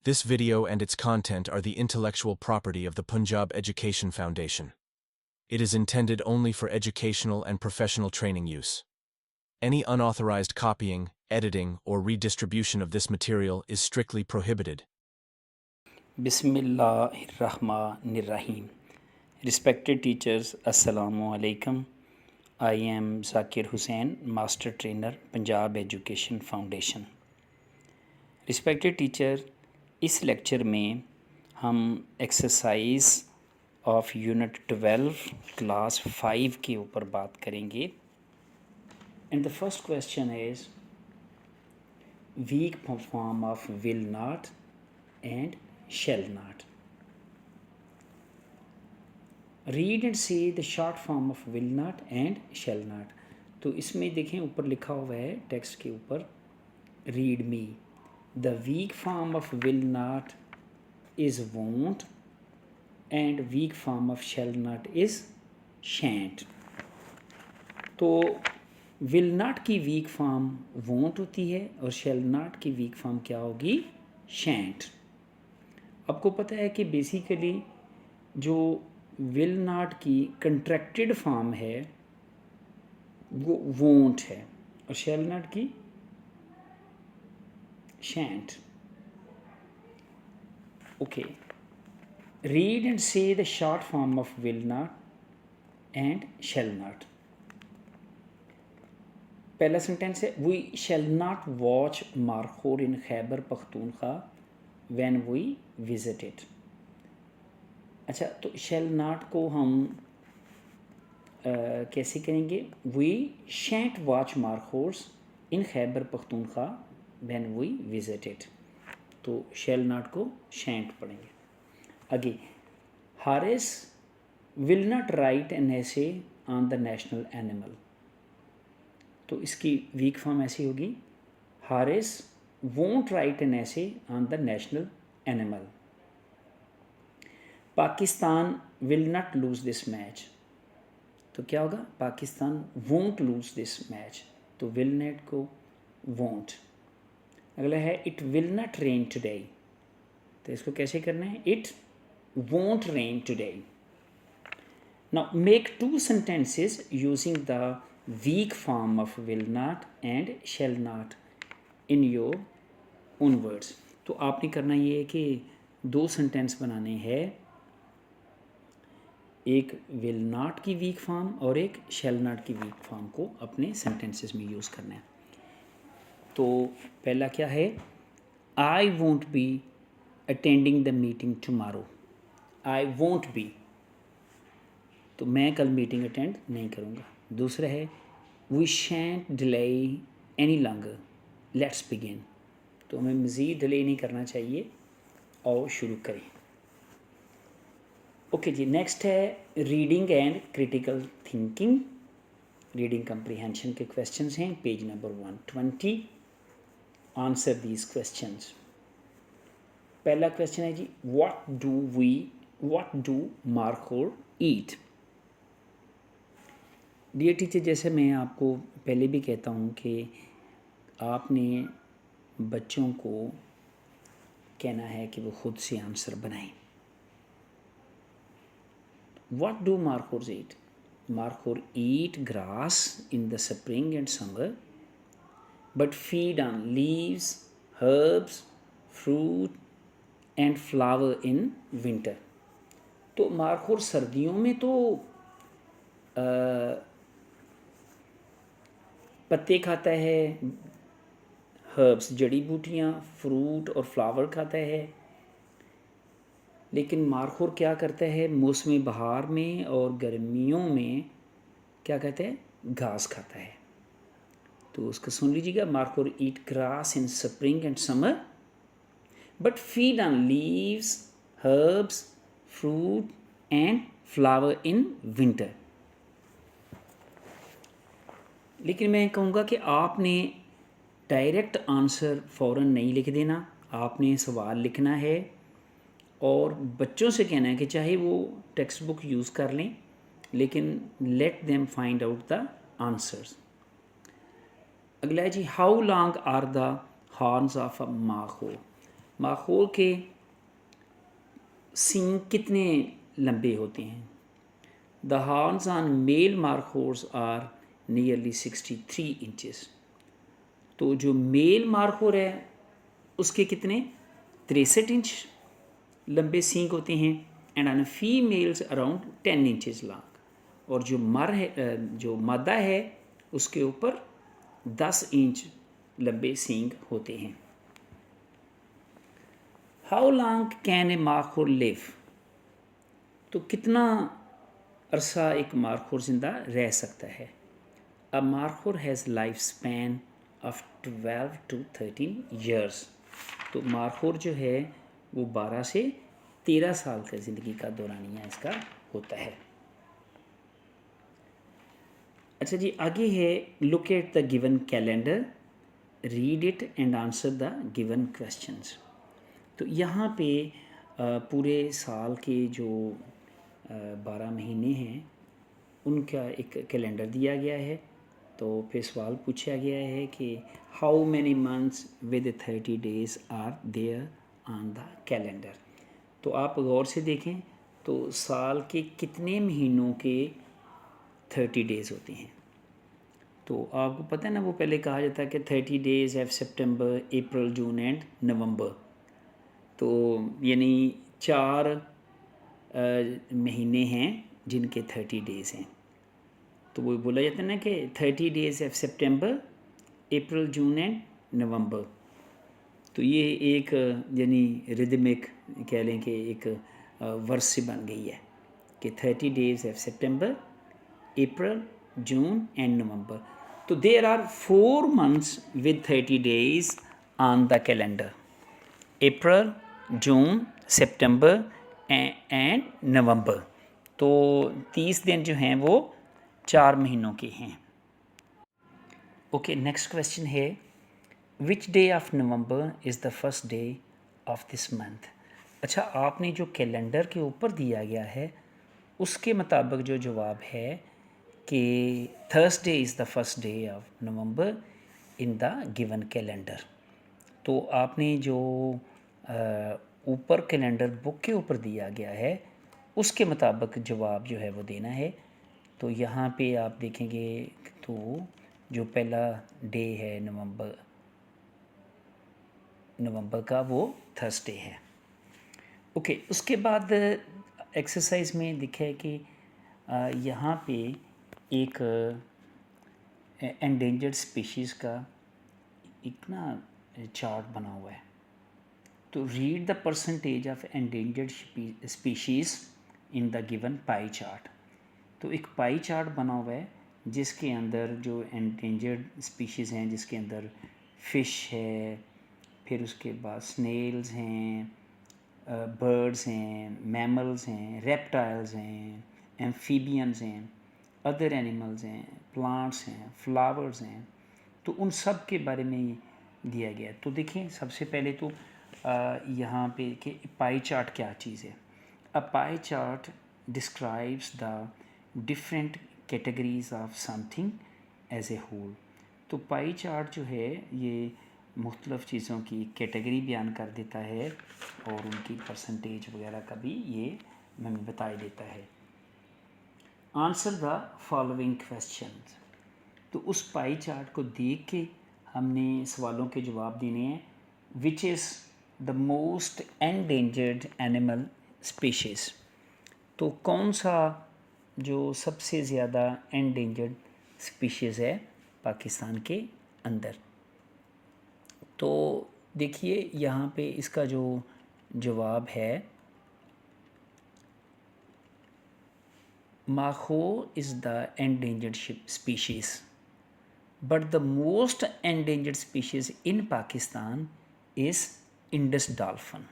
This video and its content are the intellectual property of the Punjab Education Foundation. It is intended only for educational and professional training use. Any unauthorized copying, editing, or redistribution of this material is strictly prohibited. Bismillahirrahmanirrahim. Respected teachers, Assalamu alaikum. I am Zakir Hussain, Master Trainer, Punjab Education Foundation. Respected teacher, इस lecture में हम exercise of unit 12 class 5 के ऊपर बात करेंगे. And the first question is weak form of will not and shall not. Read and say the short form of will not and shall not. तो इसमें देखें ऊपर लिखा हुआ है टेक्स्ट के ऊपर read me. The weak form of will not is won't and weak form of shall not is shan't. तो will not की weak form won't होती है और shall not की weak form क्या होगी? shan't. आपको पता है कि बेसिकली जो विल नॉट की कंट्रैक्टेड फॉर्म है वो वोंट है और शैल नॉट की shan't. Okay, read and say the short form of will not and shall not. पहला सेंटेंस है we shall not watch markhor in Khyber Pakhtunkhwa when we visit it. अच्छा, तो shall not को हम कैसे करेंगे? we shan't watch Markhors in Khyber Pakhtunkhwa when we visit it. तो shall not को shan't पढ़ेंगे. आगे, Haris will not write an essay on the national animal. तो इसकी weak form ऐसी होगी Haris won't write an essay on the national animal. Pakistan will not lose this match. तो क्या होगा? Pakistan won't lose this match. तो will not को won't. अगला है it will not rain today. तो इसको कैसे करना है? It won't rain today. Now make two sentences using the weak form of will not and shall not in your own words. तो आपने करना ये है कि दो सेंटेंस बनाने हैं, एक विल नॉट की वीक फॉर्म और एक शैल नॉट की वीक फॉर्म को अपने सेंटेंसेस में यूज़ करना है. तो पहला क्या है? I won't be attending the meeting tomorrow. I won't be, तो मैं कल मीटिंग अटेंड नहीं करूँगा. दूसरा है we shan't delay any longer, let's begin. तो हमें मज़ीद डिले नहीं करना चाहिए और शुरू करें. ओके जी, नेक्स्ट है reading and critical thinking. Reading comprehension के क्वेश्चंस हैं, page number 120. Answer these questions. पहला क्वेश्चन है जी, what do markhor eat? Dear teacher, जैसे मैं आपको पहले भी कहता हूँ कि आपने बच्चों को कहना है कि वो खुद से आंसर बनाएं. What do markhors eat? Markhor eat grass in the spring and summer but feed on leaves, herbs, fruit and flower in winter. तो मारखोर सर्दियों में तो पत्ते खाता है, हर्ब्स जड़ी बूटियाँ, फ्रूट और फ्लावर खाता है. लेकिन मारखोर क्या करता है? मौसम बहार में और गर्मियों में क्या कहते हैं? घास खाता है. तो उसको सुन लीजिएगा, markhor eat grass in spring and summer but feed on leaves, herbs, fruit and flower in winter. लेकिन मैं कहूँगा कि आपने डायरेक्ट आंसर फ़ौरन नहीं लिख देना. आपने सवाल लिखना है और बच्चों से कहना है कि चाहे वो टेक्स्ट बुक यूज़ कर लें, लेकिन let them find out the answers. अगला है जी, how long are the horns of a markhor? Markhor के सींग कितने लंबे होते हैं? The horns on male markhors are nearly 63 inches. तो जो मेल माखोर है उसके कितने 63 इंच लंबे सींग होते हैं, and on females around 10 inches long. और जो मर है, जो मादा है, उसके ऊपर 10 इंच लंबे सींग होते हैं। How long can a markhor live? तो कितना अरसा एक माखोर ज़िंदा रह सकता है? A markhor has life span of 12 to 13 years. तो माखोर जो है वो 12 से 13 साल का ज़िंदगी का दौरानिया इसका होता है। अच्छा जी, आगे है look at the given calendar, read it and answer the given questions. तो यहाँ पे पूरे साल के जो 12 महीने हैं उनका एक कैलेंडर दिया गया है। तो फिर सवाल पूछा गया है कि how many months with 30 days are there on the calendar. तो आप गौर से देखें तो साल के कितने महीनों के 30 डेज़ होते हैं। तो आपको पता है ना, वो पहले कहा जाता है कि 30 days have September, April, June and November. तो यानी 4 महीने हैं जिनके 30 डेज़ हैं। तो वो बोला जाता है ना कि 30 days have September, April, June and November. तो ये एक यानी रिदमिक कह लें कि एक वर्स से बन गई है कि 30 days have September, April, June and November. तो there are 4 months with 30 days on the calendar, April, June, September and November. तो 30 दिन जो हैं वो 4 महीनों के हैं। ओके, नेक्स्ट क्वेश्चन है which day of November is the first day of this month. अच्छा, आपने जो कैलेंडर के ऊपर दिया गया है उसके मुताबिक जो जवाब है कि Thursday is the first day of November in the given calendar. तो आपने जो ऊपर कैलेंडर बुक के ऊपर दिया गया है उसके मुताबिक जवाब जो है वो देना है। तो यहाँ पे आप देखेंगे तो जो पहला डे है नवंबर का वो थर्सडे है। ओके, उसके बाद एक्सरसाइज में दिखा है कि यहाँ पे एक एंडेंजर्ड स्पीशीज़ का एक ना चार्ट बना हुआ है। तो read the percentage of endangered species in the given pie chart. तो एक पाई चार्ट बना हुआ है जिसके अंदर जो एंडेंजर्ड स्पीशीज़ हैं, जिसके अंदर फ़िश है, फिर उसके बाद स्नेल्स हैं, बर्ड्स हैं, मैमल्स हैं, रेप्टाइल्स हैं, एम्फीबियंस हैं, अदर एनिमल्स हैं, प्लांट्स हैं, फ्लावर्स हैं। तो उन सब के बारे में दिया गया है। तो देखिए, सबसे पहले तो यहाँ पे कि पाई चार्ट क्या चीज़ है। A pie chart describes the different categories of something as a whole. तो पाई चार्ट जो है ये मुख्तलिफ़ चीज़ों की कैटेगरी बयान कर देता है और उनकी परसेंटेज वगैरह का भी ये हमें बता देता है। Answer the following question. तो उस पाई चार्ट को देख के हमने सवालों के जवाब देने हैं। Which is the most endangered animal species. तो कौन सा जो सबसे ज़्यादा एंडेंजर्ड स्पीशीज़ है पाकिस्तान के अंदर। तो देखिए यहाँ पे इसका जो जवाब है, markhor is the endangered species but the most endangered species in Pakistan is Indus dolphin.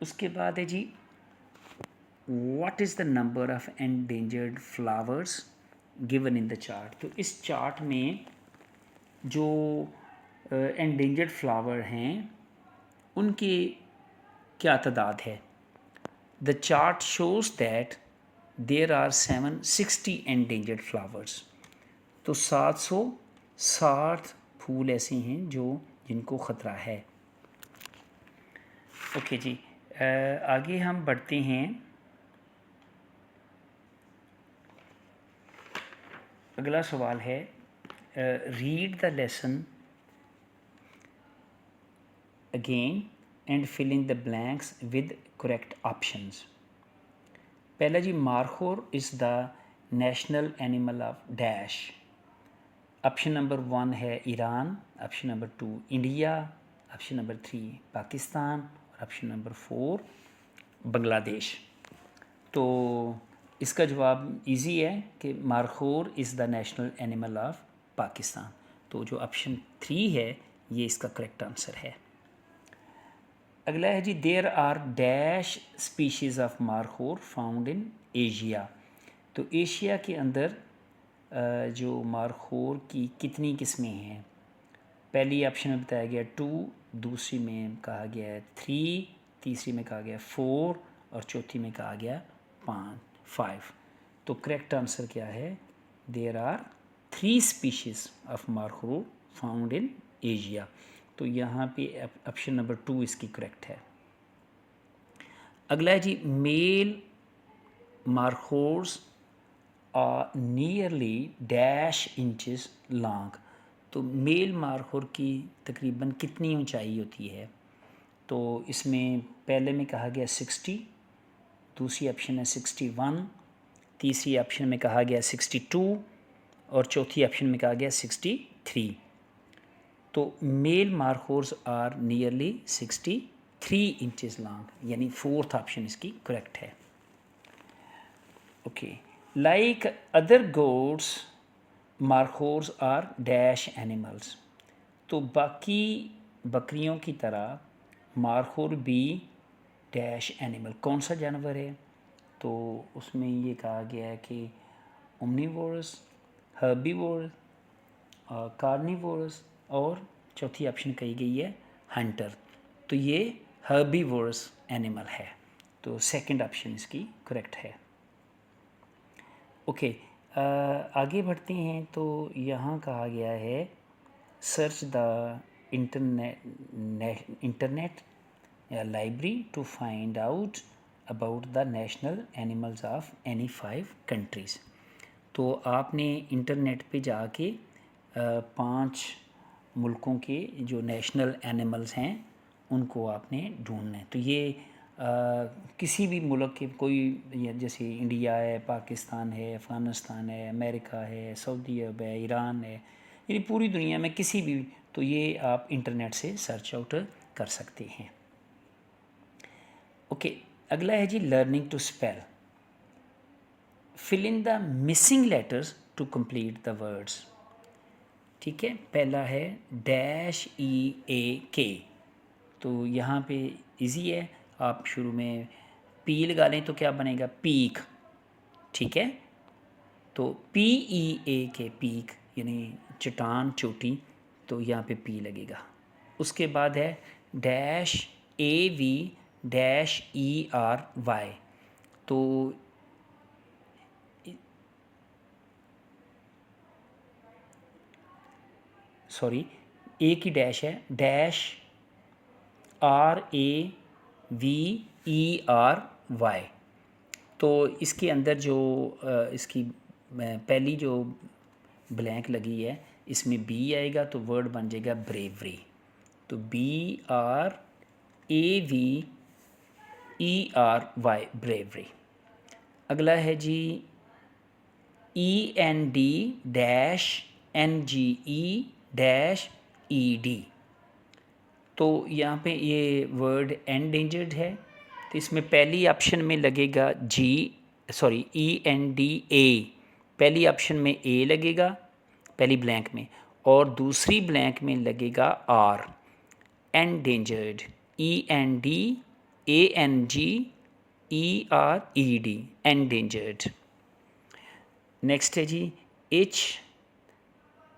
उसके बाद है जी what is the number of endangered flowers given in the chart. तो इस चार्ट में जो एंडेंजर्ड फ्लावर हैं उनकी क्या तादाद है। The chart shows that there are 760 endangered flowers. तो 760 फूल ऐसे हैं जो जिनको ख़तरा है। ओके जी, आगे हम बढ़ते हैं। अगला सवाल है, read the lesson again and fill in the blanks with correct options. पहला जी, markhor is the national animal of dash. Option number 1 है Iran, option number 2 India, option number 3 Pakistan और ऑप्शन नंबर 4 बांग्लादेश। तो इसका जवाब इजी है कि markhor is the national animal of Pakistan. तो जो ऑप्शन 3 है ये इसका करेक्ट आंसर है। अगला है जी, there are dash species of markhor found in Asia. तो एशिया के अंदर जो मारखोर की कितनी किस्में हैं। पहली ऑप्शन में बताया गया 2, दूसरी में कहा गया है 3, तीसरी में कहा गया 4 और चौथी में कहा गया 5। तो करेक्ट आंसर क्या है, there are 3 species of markhor found in Asia. तो यहाँ पे ऑप्शन नंबर 2 इसकी करेक्ट है। अगला है जी, male markhors are nearly dash inches long. तो मेल मारखोर की तकरीबन कितनी ऊंचाई होती है। तो इसमें पहले में कहा गया 60, दूसरी ऑप्शन है 61, तीसरी ऑप्शन में कहा गया 62 और चौथी ऑप्शन में कहा गया 63। तो male markhors are nearly 63 inches long, यानी 4th ऑप्शन इसकी करेक्ट है। Okay, like other gods markhors are dash animals. तो बाकी बकरियों की तरह मारखोर भी डैश एनिमल कौन सा जानवर है। तो उसमें ये कहा गया है कि ओमनीवोरस, हर्बीवोरस, कार्निवोरस और चौथी ऑप्शन कही गई है हंटर। तो ये हर्बीवोरस एनिमल है। तो सेकंड ऑप्शन इसकी करेक्ट है। ओके, आगे बढ़ते हैं। तो यहाँ कहा गया है सर्च द इंटरनेट या library to find out about the national animals of any 5 countries. तो आपने इंटरनेट पे जाके 5 मुल्कों के जो नेशनल एनिमल्स हैं उनको आपने ढूंढना है। तो ये किसी भी मुल्क के कोई, जैसे इंडिया है, पाकिस्तान है, अफ़गानिस्तान है, अमेरिका है, सऊदी अरब है, ईरान है, यानी पूरी दुनिया में किसी भी, तो ये आप इंटरनेट से सर्च आउट कर सकते हैं। ओके, अगला है जी, learning to spell. Fill in the missing letters to complete the words. ठीक है, पहला है डैश EAK। तो यहाँ पे इजी है, आप शुरू में पी लगा लें तो क्या बनेगा, पीक। ठीक है, तो PEAK पीक यानी चट्टान, चोटी। तो यहाँ पे पी लगेगा। उसके बाद है डैश AV डैश ERY। तो सॉरी, ए की डैश है डैश RAVERY। तो इसके अंदर जो इसकी पहली जो ब्लैंक लगी है इसमें B आएगा तो वर्ड बन जाएगा ब्रेवरी। तो BRAVERY ब्रेवरी। अगला है जी END dash NGE dash ED। तो यहाँ पे ये वर्ड एंडेंजर्ड है, तो इसमें पहली ऑप्शन में लगेगा ENDA। पहली ऑप्शन में A लगेगा पहली ब्लैंक में, और दूसरी ब्लैंक में लगेगा R, endangered, ENDANGERED endangered. Next है जी H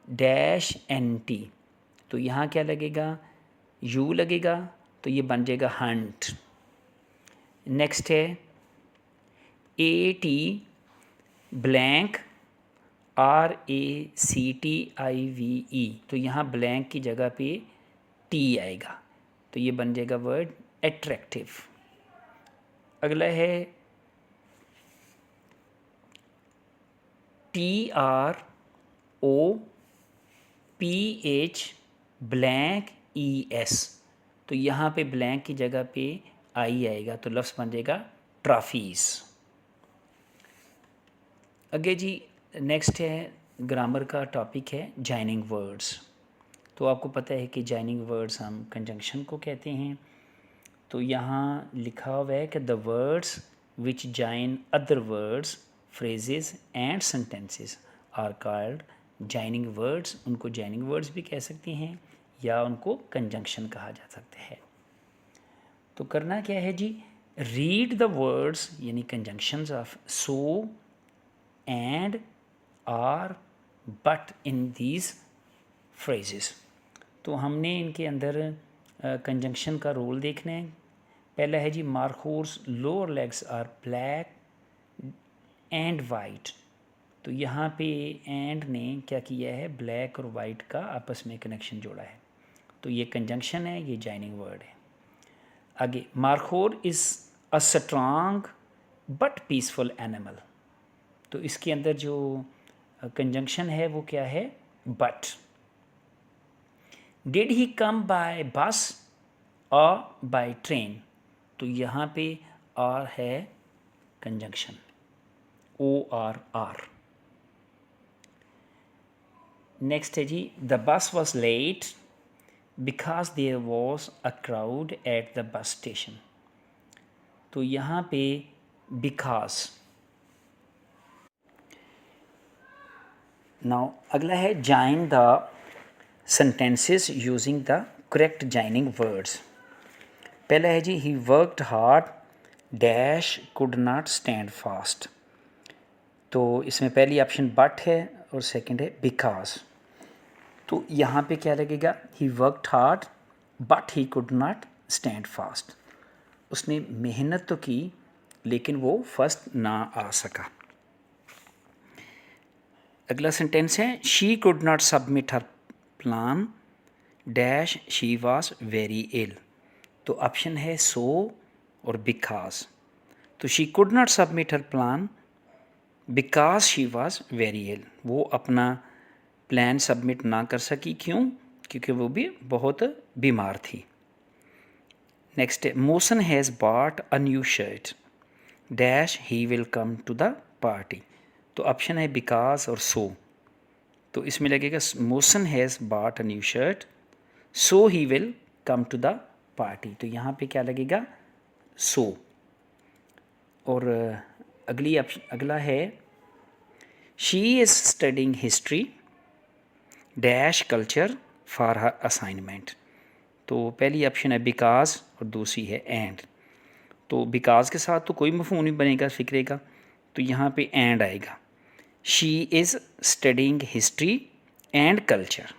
डैश NT। तो यहाँ क्या लगेगा, U लगेगा तो ये बन जाएगा हंट। नेक्स्ट है AT ब्लैंक RACTIVE। तो यहाँ ब्लैंक की जगह पे T आएगा तो ये बन जाएगा वर्ड एट्रैक्टिव। अगला है TROPH तो यहाँ पे ब्लैंक की जगह पे आई आएगा तो लफ्ज़ बन जाएगा ट्रॉफीज़। आगे जी नेक्स्ट है ग्रामर का टॉपिक है जॉइनिंग वर्ड्स। तो आपको पता है कि जॉइनिंग वर्ड्स हम कंजंक्शन को कहते हैं। तो यहाँ लिखा हुआ है कि the words which join other words phrases and sentences are called joining words. उनको जॉइनिंग वर्ड्स भी कह सकते हैं या उनको कंजंक्शन कहा जा सकता है। तो करना क्या है जी, रीड द वर्ड्स यानी conjunctions of so and or but in these phrases. तो हमने इनके अंदर कंजंक्शन का रोल देखना है। पहला है जी markhors lower legs are black and white. तो यहाँ पे एंड ने क्या किया है, ब्लैक और वाइट का आपस में कनेक्शन जोड़ा है। तो ये कंजंक्शन है, ये जॉइनिंग वर्ड है। आगे markhor is a strong but peaceful animal. तो इसके अंदर जो कंजंक्शन है वो क्या है, but. Did he come by बस और बाय ट्रेन। तो यहाँ पे आर है कंजंक्शन, ORR। नेक्स्ट है जी the bus was late because there was a crowd at the bus station. तो यहाँ पे बिकॉज। नाउ अगला है join the sentences using the correct joining words। पहला है जी he worked hard dash could not stand fast। तो इसमें पहली ऑप्शन बट है और सेकंड है बिकॉज। तो यहाँ पे क्या लगेगा, he worked hard but he could not stand fast। उसने मेहनत तो की लेकिन वो फर्स्ट ना आ सका। अगला सेंटेंस है she could not submit her plan dash she was very ill. तो ऑप्शन है सो और बिकॉज। तो she could not submit her plan because she was very ill. वो अपना प्लान सबमिट ना कर सकी, क्यों, क्योंकि वो भी बहुत बीमार थी। नेक्स्ट है मोशन has bought a new shirt dash he will come to the party. तो ऑप्शन है बिकॉज और सो। तो इसमें लगेगा मोशन has bought a new shirt so he will come to the party. तो यहाँ पे क्या लगेगा, सो। और अगला है she is studying history dash culture for her assignment. तो पहली ऑप्शन है बिकॉज और दूसरी है एंड। तो बिकॉज के साथ तो कोई मफहूम नहीं बनेगा फ़िक्रे का, तो यहाँ पे एंड आएगा। She is studying history and culture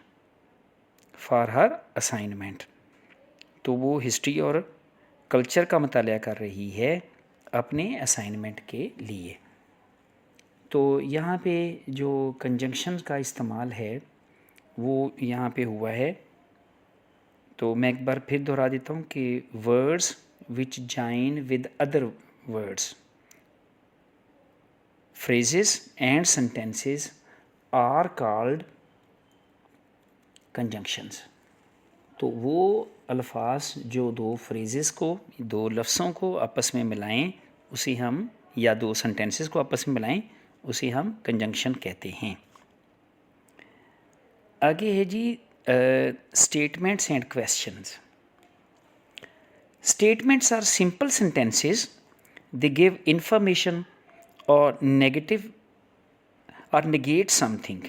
for her assignment. तो वो हिस्ट्री और कल्चर का मुताला कर रही है अपने असाइनमेंट के लिए। तो यहाँ पे जो कंजंक्शन का इस्तेमाल है वो यहाँ पे हुआ है। तो मैं एक बार फिर दोहरा देता हूँ कि words which join with other words phrases and sentences are called conjunctions। तो वो अल्फाज जो दो फ्रेजेस को, दो लफ्ज़ों को आपस में मिलाएं उसे हम, या दो सेंटेंसेस को आपस में मिलाएं उसे हम कंजंक्शन कहते हैं। आगे है जी statements and questions. Statements are simple sentences, they give information or negative or negate something.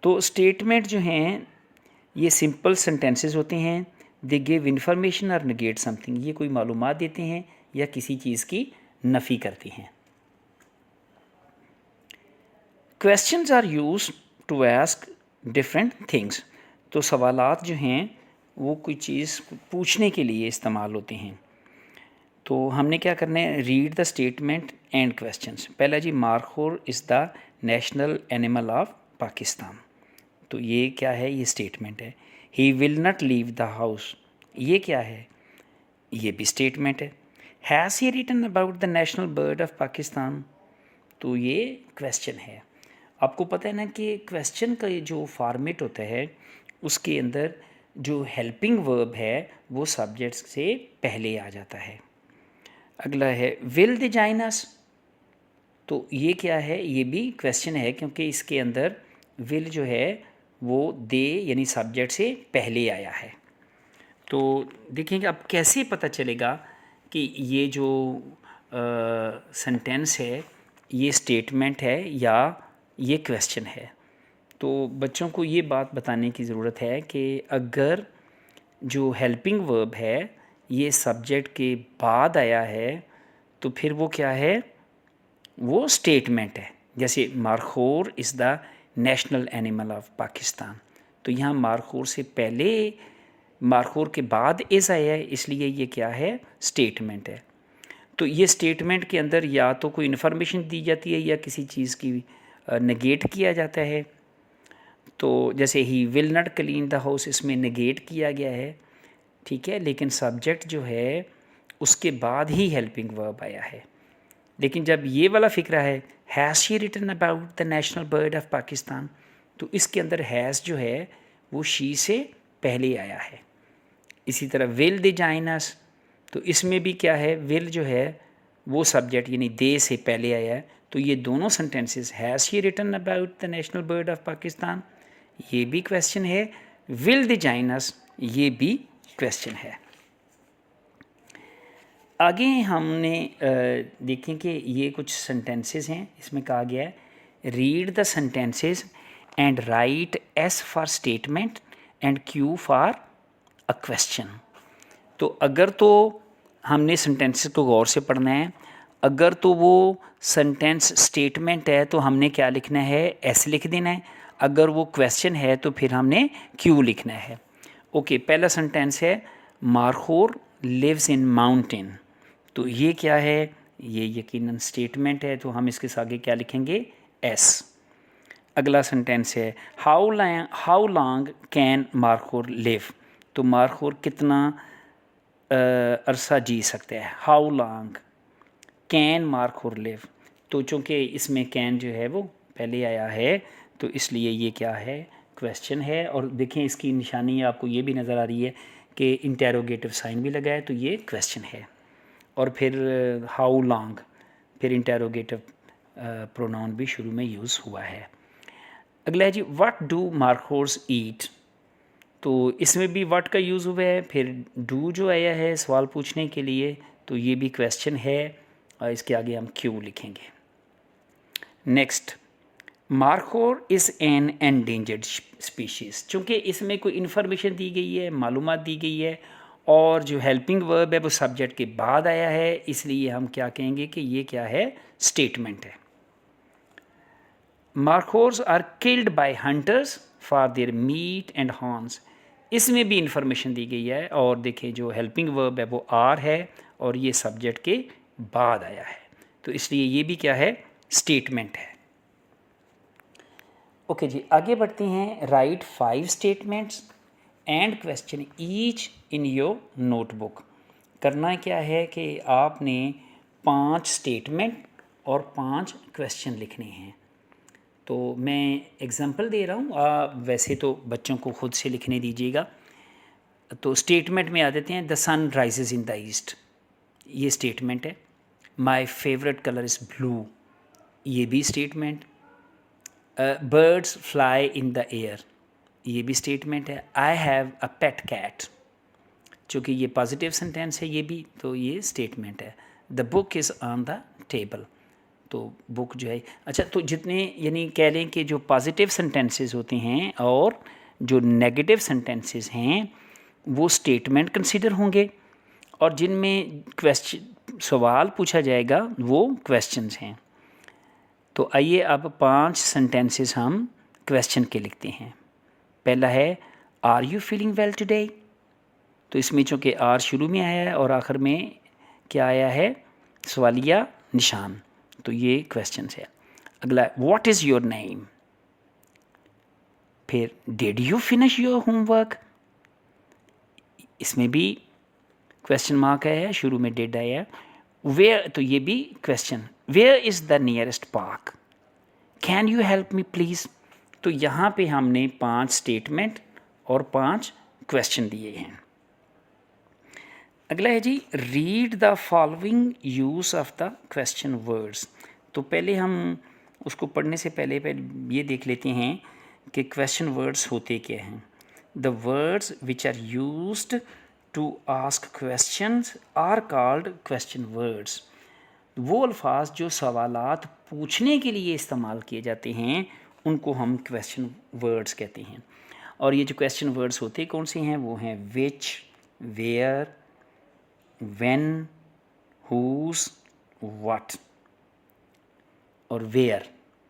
तो स्टेटमेंट जो हैं ये सिंपल सेंटेंसेस होते हैं, they give information or negate something. ये कोई मालूमात देते हैं या किसी चीज़ की नफ़ी करते हैं। Questions are used to ask different things. तो सवालात जो हैं वो कोई चीज़ पूछने के लिए इस्तेमाल होते हैं। तो हमने क्या करना है, read the statement and questions. पहला जी markhor is the national animal of Pakistan. तो ये क्या है, ये स्टेटमेंट है। He will not leave the house, ये क्या है, ये भी स्टेटमेंट है। Has he written about the national bird of Pakistan, तो ये क्वेश्चन है। आपको पता है ना कि क्वेश्चन का ये जो फॉर्मेट होता है उसके अंदर जो हेल्पिंग वर्ब है वो सब्जेक्ट से पहले आ जाता है। अगला है विल दे जॉइन अस, तो ये क्या है, ये भी क्वेश्चन है क्योंकि इसके अंदर विल जो है वो दे यानी सब्जेक्ट से पहले आया है। तो देखेंगे अब कैसे पता चलेगा कि ये जो सेंटेंस है ये स्टेटमेंट है या ये क्वेश्चन है। तो बच्चों को ये बात बताने की ज़रूरत है कि अगर जो हेल्पिंग वर्ब है ये सब्जेक्ट के बाद आया है तो फिर वो क्या है, वो स्टेटमेंट है। जैसे markhor is the national animal of Pakistan, तो यहाँ मारखोर से पहले मारखोर के बाद इज़ आया है, इसलिए ये क्या है, स्टेटमेंट है। तो ये स्टेटमेंट के अंदर या तो कोई इन्फॉर्मेशन दी जाती है या किसी चीज़ की नेगेट किया जाता है। तो जैसे ही will not clean the house, इसमें नेगेट किया गया है, ठीक है, लेकिन सब्जेक्ट जो है उसके बाद ही हेल्पिंग वर्ब आया है। लेकिन जब ये वाला फ़िक्रा है has she written about the national bird of Pakistan, तो इसके अंदर हैज़ जो है वो शी से पहले आया है। इसी तरह विल दे जॉइन अस, तो इसमें भी क्या है, विल जो है वो सब्जेक्ट यानी दे से पहले आया है। तो ये दोनों sentences has she written about the national bird of Pakistan, ये भी क्वेश्चन है, विल दे जॉइन अस ये भी क्वेश्चन है। आगे हमने देखें कि ये कुछ सेंटेंसेस हैं, इसमें कहा गया है read the sentences and right S for statement and Q for a question. तो अगर तो हमने सेंटेंसेस को गौर से पढ़ना है, अगर तो वो सेंटेंस स्टेटमेंट है तो हमने क्या लिखना है, एस लिख देना है। अगर वो क्वेश्चन है तो फिर हमने क्यू लिखना है। ओके, पहला सेंटेंस है मारखोर लिव्स इन माउंटेन, तो ये क्या है, ये यकीनन स्टेटमेंट है, तो हम इसके आगे क्या लिखेंगे, एस। अगला सेंटेंस है how long can markhor live, तो मारखोर कितना अरसा जी सकते हैं, how long can markhor live, तो चूँकि इसमें कैन जो है वो पहले आया है तो इसलिए ये क्या है, क्वेश्चन है। और देखें इसकी निशानी आपको ये भी नज़र आ रही है कि इंटेरोगेटिव साइन भी लगा है, तो ये क्वेश्चन है। और फिर हाउ लॉन्ग, फिर इंटेरोगेटिव प्रोनाउन भी शुरू में यूज़ हुआ है। अगला है जी व्हाट डू मारखोर्स ईट, तो इसमें भी व्हाट का यूज़ हुआ है, फिर डू जो आया है सवाल पूछने के लिए, तो ये भी क्वेश्चन है और इसके आगे हम क्यू लिखेंगे। Next, markhor is an endangered species, चूँकि इसमें कोई इन्फॉर्मेशन दी गई है, मालूमात दी गई है और जो हेल्पिंग वर्ब है वो सब्जेक्ट के बाद आया है, इसलिए हम क्या कहेंगे कि ये क्या है, स्टेटमेंट है। Markhors are killed by hunters for their meat and horns, इसमें भी इंफॉर्मेशन दी गई है और देखिए जो हेल्पिंग वर्ब है वो आर है और ये सब्जेक्ट के बाद आया है, तो इसलिए ये भी क्या है, स्टेटमेंट है। ओके जी, आगे बढ़ते हैं। Right 5 statements and question each in your notebook. करना क्या है कि आपने 5 स्टेटमेंट और 5 क्वेश्चन लिखने हैं। तो मैं एग्जांपल दे रहा हूँ, आप वैसे तो बच्चों को खुद से लिखने दीजिएगा। तो स्टेटमेंट में आ देते हैं the sun rises in the east, ये स्टेटमेंट है। My favourite colour is blue, ये भी statement. Birds fly in the air, ये भी स्टेटमेंट है। I have a pet cat, चूँकि ये पॉजिटिव सेंटेंस है ये भी, तो ये स्टेटमेंट है। The book is on the table, तो बुक जो है, अच्छा, तो जितने यानी कह लें कि जो पॉजिटिव सेंटेंसेस होते हैं और जो नेगेटिव सेंटेंसेस हैं वो स्टेटमेंट कंसीडर होंगे और जिनमें क्वेश्चन सवाल पूछा जाएगा वो क्वेश्चंस हैं। तो आइए अब 5 सेंटेंसेस हम क्वेश्चन के लिखते हैं। पहला है are you feeling well today, तो इसमें चूँकि आर शुरू में आया है और आखिर में क्या आया है, सवालिया निशान, तो ये क्वेश्चन है। अगला व्हाट इज़ योर नेम, फिर did you finish your homework, इसमें भी क्वेश्चन मार्क आया है, शुरू में डिड आया है। वेयर, तो ये भी question, where is the nearest park, can you help me please. तो यहाँ पे हमने 5 स्टेटमेंट और 5 क्वेश्चन दिए हैं। अगला है जी, read the following use of the question words. तो पहले हम उसको पढ़ने से पहले ये देख लेते हैं कि क्वेश्चन वर्ड्स होते क्या हैं। The words which are used to ask questions are called question words. वो अल्फाज जो सवालात पूछने के लिए इस्तेमाल किए जाते हैं उनको हम क्वेश्चन वर्ड्स कहते हैं। और ये जो क्वेश्चन वर्ड्स होते हैं कौन से हैं, वो हैं विच, वेयर, when, whose, what और where।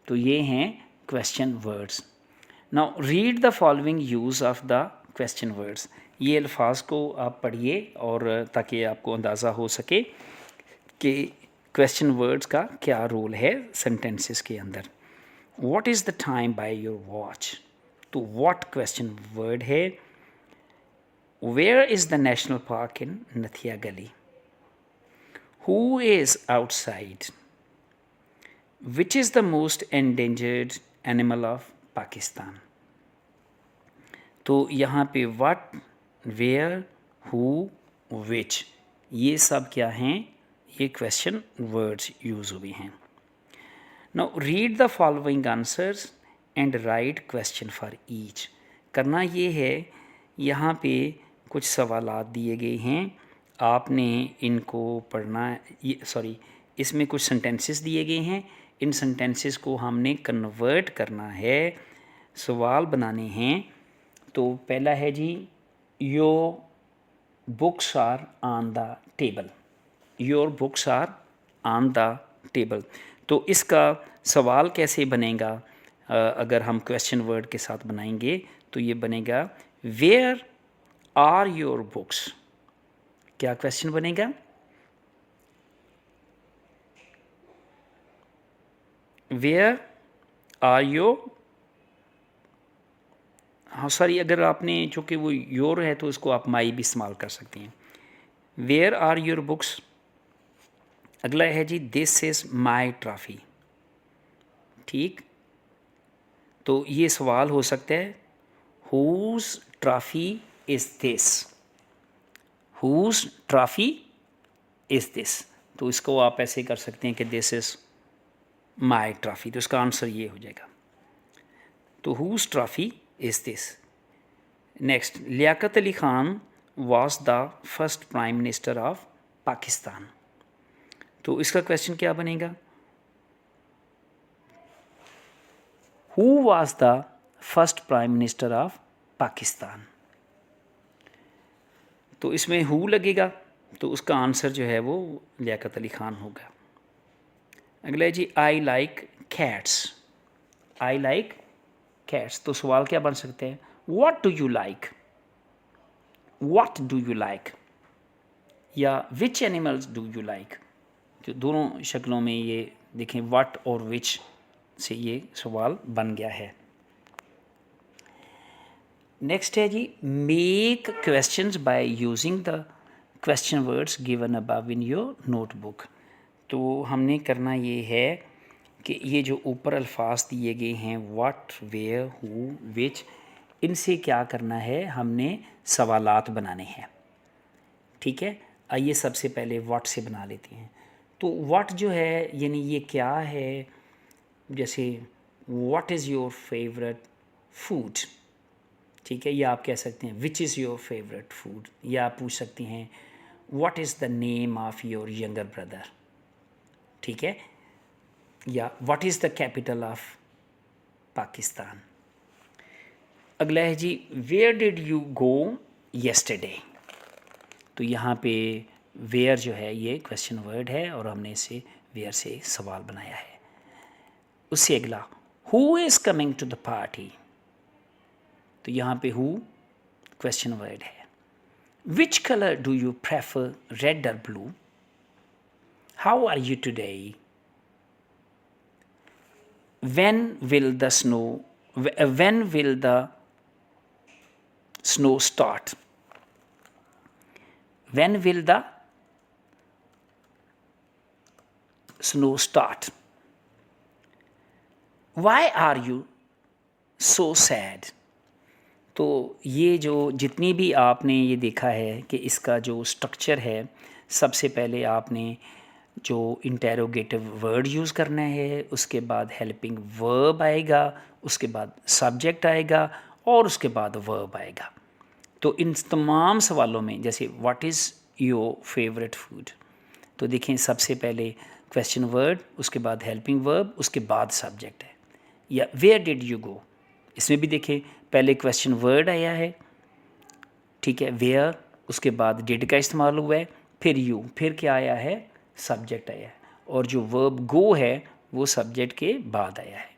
तो ये हैं question words. Now read the following use of the question words. ये अल्फाज को आप पढ़िए और ताकि आपको अंदाज़ा हो सके कि क्वेश्चन वर्ड्स का क्या रोल है सेंटेंसेस के अंदर। What is the time by your watch, तो व्हाट क्वेश्चन वर्ड है। Where is the national park in Nathia Gully? Who is outside? Which is the most endangered animal of Pakistan? तो यहाँ पे what, where, who, which, ये सब क्या हैं, ये क्वेश्चन वर्ड्स यूज़ हुए हैं। Now read the following answers and write question for each। करना ये है, यहाँ पे कुछ सवालात दिए गए हैं, आपने इनको पढ़ना, इसमें कुछ सेंटेंसेस दिए गए हैं, इन सेंटेंसेस को हमने कन्वर्ट करना है, सवाल बनाने हैं। तो पहला है जी, your books are on the table, your books are on the table. तो इसका सवाल कैसे बनेगा, अगर हम क्वेश्चन वर्ड के साथ बनाएंगे तो ये बनेगा वेयर आर योर बुक्स। क्या क्वेश्चन बनेगा, वेयर आर योर, हाँ सॉरी, अगर आपने चूँकि वो योर है तो इसको आप माई भी इस्तेमाल कर सकते हैं। Where are your books. अगला है जी, दिस इज़ माई ट्रॉफी। ठीक, तो ये सवाल हो सकता है, whose trophy is this, whose trophy is this. तो इसको आप ऐसे कर सकते हैं कि दिस इज़ माई ट्रॉफी, तो इसका आंसर ये हो जाएगा। तो whose trophy is this. Next, Liaquat Ali Khan was the first prime minister of Pakistan. तो इसका क्वेश्चन क्या बनेगा, who was the first prime minister of Pakistan. तो इसमें हु लगेगा, तो उसका आंसर जो है वो लियाकत अली खान होगा। अगला है जी, I like cats, I like cats. तो सवाल क्या बन सकते हैं, what do you like, what do you like, या which animals do you like. जो दोनों शक्लों में ये देखें, व्हाट और विच से ये सवाल बन गया है। नेक्स्ट है जी, make questions by using the question words given above in your notebook. तो हमने करना ये है कि ये जो ऊपर अल्फाज दिए गए हैं, व्हाट, वेयर, हु, विच, इनसे क्या करना है, हमने सवालात बनाने हैं। ठीक है, आइए सबसे पहले व्हाट से बना लेते हैं। तो व्हाट जो है यानी ये क्या है, जैसे what is your favourite food. ठीक है, या आप कह सकते हैं which is your favourite food, या आप पूछ सकती हैं what is the name of your younger brother. ठीक है, या what is the capital of Pakistan. अगला है जी, where did you go yesterday. तो यहाँ पे वेयर जो है ये क्वेश्चन वर्ड है और हमने इसे वेयर से सवाल बनाया है। उससे अगला, who is coming to the party. तो यहाँ पे हु क्वेश्चन वर्ड है। Which colour do you prefer, red or blue. How are you today. when will the snow start. When will the snow start, why are you so sad. तो ये जो जितनी भी आपने ये देखा है कि इसका जो स्ट्रक्चर है, सबसे पहले आपने जो इंटेरोगेटिव वर्ड यूज़ करना है, उसके बाद हेल्पिंग वर्ब आएगा, उसके बाद सब्जेक्ट आएगा और उसके बाद वर्ब आएगा। तो इन तमाम सवालों में जैसे what is your favourite food, तो देखें सबसे पहले क्वेश्चन वर्ड, उसके बाद हेल्पिंग वर्ब, उसके बाद सब्जेक्ट है। या वेयर डिड यू गो, इसमें भी देखें पहले क्वेश्चन वर्ड आया है, ठीक है, वेयर, उसके बाद डिड का इस्तेमाल हुआ है, फिर यू, फिर क्या आया है, सब्जेक्ट आया है, और जो वर्ब गो है वो सब्जेक्ट के बाद आया है।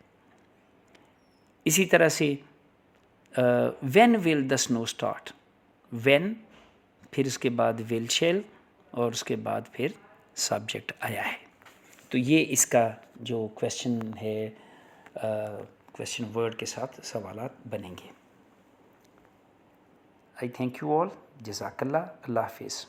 इसी तरह से when will the snow start, when, फिर उसके बाद विल शेल, और उसके बाद फिर सब्जेक्ट आया है। तो ये इसका जो क्वेश्चन है, क्वेश्चन वर्ड के साथ सवालात बनेंगे। आई थैंक यू ऑल, जज़ाकल्लाह, अल्लाह हाफिज़।